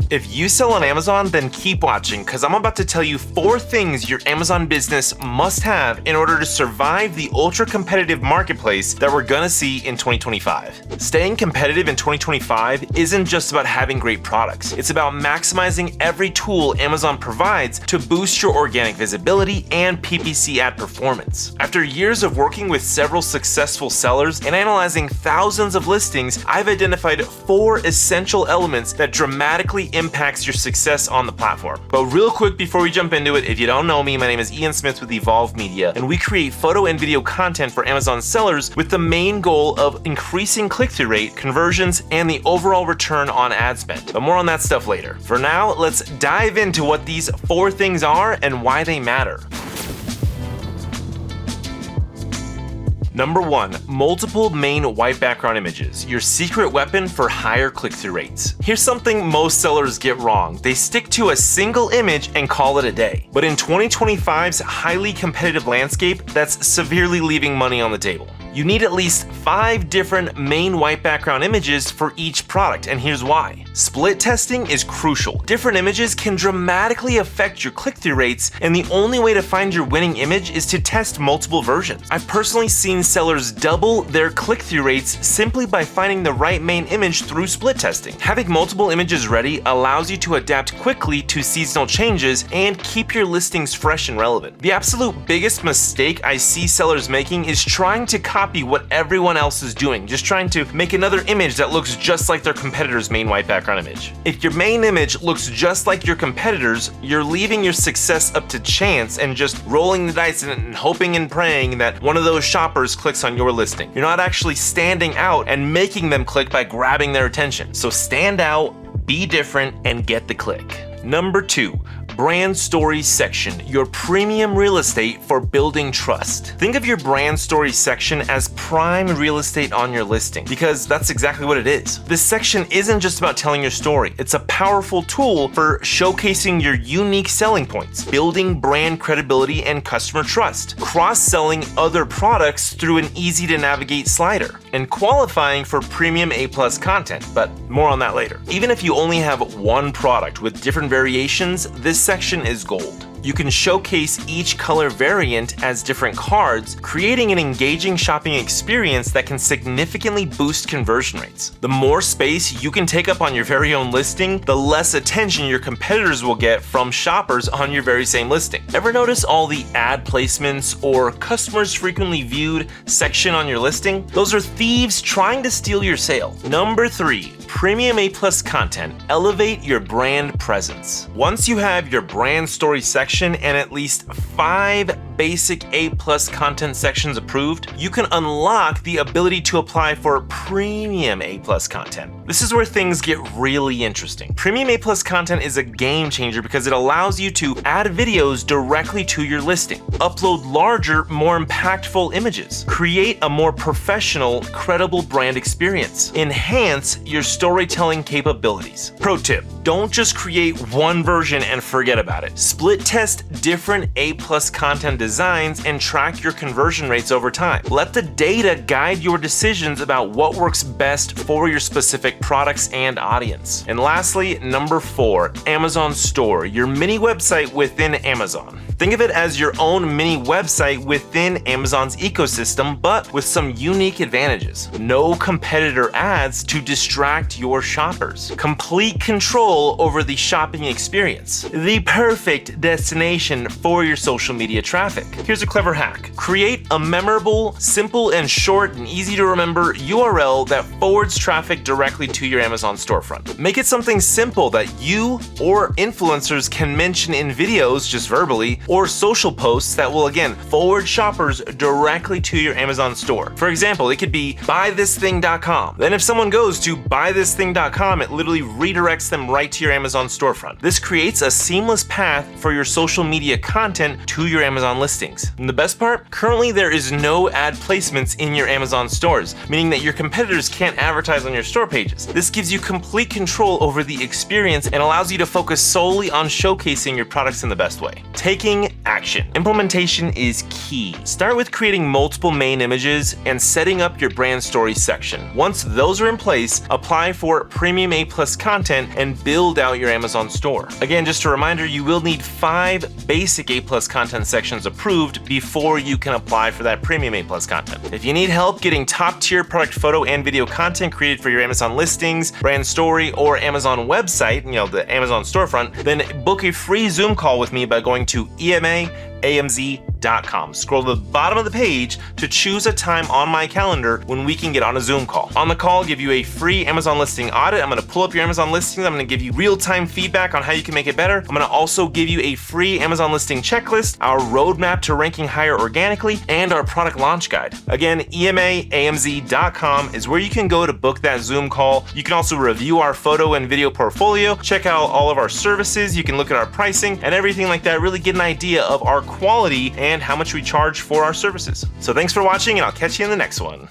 If you sell on Amazon, then keep watching because I'm about to tell you 4 things your Amazon business must have in order to survive the ultra-competitive marketplace that we're gonna see in 2025. Staying competitive in 2025 isn't just about having great products. It's about maximizing every tool Amazon provides to boost your organic visibility and PPC ad performance. After years of working with several successful sellers and analyzing thousands of listings, I've identified 4 essential elements that dramatically impacts your success on the platform. But real quick before we jump into it, if you don't know me, my name is Ian Smith with Evolve Media, and we create photo and video content for Amazon sellers with the main goal of increasing click-through rate, conversions, and the overall return on ad spend. But more on that stuff later. For now, let's dive into what these 4 things are and why they matter. Number 1, multiple main white background images, your secret weapon for higher click-through rates. Here's something most sellers get wrong. They stick to a single image and call it a day. But in 2025's highly competitive landscape, that's severely leaving money on the table. You need at least 5 different main white background images for each product, and here's why. Split testing is crucial. Different images can dramatically affect your click-through rates, and the only way to find your winning image is to test multiple versions. I've personally seen sellers double their click-through rates simply by finding the right main image through split testing. Having multiple images ready allows you to adapt quickly to seasonal changes and keep your listings fresh and relevant. The absolute biggest mistake I see sellers making is trying to copy what everyone else is doing, just trying to make another image that looks just like their competitor's main white background image. If your main image looks just like your competitors, you're leaving your success up to chance and just rolling the dice and hoping and praying that one of those shoppers clicks on your listing. You're not actually standing out and making them click by grabbing their attention. So stand out, be different, and get the click. Number 2, brand story section, your premium real estate for building trust. Think of your brand story section as prime real estate on your listing, because that's exactly what it is. This section isn't just about telling your story. It's a powerful tool for showcasing your unique selling points, building brand credibility and customer trust, cross-selling other products through an easy-to-navigate slider, and qualifying for premium A+ content, but more on that later. Even if you only have one product with different variations, this section is gold. You can showcase each color variant as different cards, creating an engaging shopping experience that can significantly boost conversion rates. The more space you can take up on your very own listing, the less attention your competitors will get from shoppers on your very same listing. Ever notice all the ad placements or customers frequently viewed section on your listing? Those are thieves trying to steal your sale. Number 3, premium A+ content. Elevate your brand presence. Once you have your brand story section and at least 5 basic A+ content sections approved, you can unlock the ability to apply for premium A+ content. This is where things get really interesting. Premium A+ content is a game changer because it allows you to add videos directly to your listing, upload larger, more impactful images, create a more professional, credible brand experience, enhance your storytelling capabilities. Pro tip, don't just create one version and forget about it. Split test different A+ content designs and track your conversion rates over time. Let the data guide your decisions about what works best for your specific products and audience. And lastly, number 4, Amazon Store, your mini website within Amazon. Think of it as your own mini website within Amazon's ecosystem, but with some unique advantages. No competitor ads to distract your shoppers. Complete control over the shopping experience. The perfect destination for your social media traffic. Here's a clever hack. Create a memorable, simple and short and easy to remember URL that forwards traffic directly to your Amazon storefront. Make it something simple that you or influencers can mention in videos just verbally, or social posts that will again forward shoppers directly to your Amazon store. For example, it could be buythisthing.com. Then if someone goes to buythisthing.com, it literally redirects them right to your Amazon storefront. This creates a seamless path for your social media content to your Amazon listings. And the best part? Currently there is no ad placements in your Amazon stores, meaning that your competitors can't advertise on your store pages. This gives you complete control over the experience and allows you to focus solely on showcasing your products in the best way. Taking action. Implementation is key. Start with creating multiple main images and setting up your brand story section. Once those are in place, apply for premium A+ content and build out your Amazon store. Again, just a reminder, you will need 5 basic A+ content sections approved before you can apply for that premium A+ content. If you need help getting top-tier product photo and video content created for your Amazon listings, brand story, or Amazon website, the Amazon storefront, then book a free Zoom call with me by going to EMAAMZ.com. Scroll to the bottom of the page to choose a time on my calendar when we can get on a Zoom call. On the call, I'll give you a free Amazon listing audit. I'm going to pull up your Amazon listings. I'm going to give you real-time feedback on how you can make it better. I'm going to also give you a free Amazon listing checklist, our roadmap to ranking higher organically, and our product launch guide. Again, EMAAMZ.com is where you can go to book that Zoom call. You can also review our photo and video portfolio, check out all of our services, you can look at our pricing and everything like that, really get an idea of our quality and how much we charge for our services. So thanks for watching, and I'll catch you in the next one.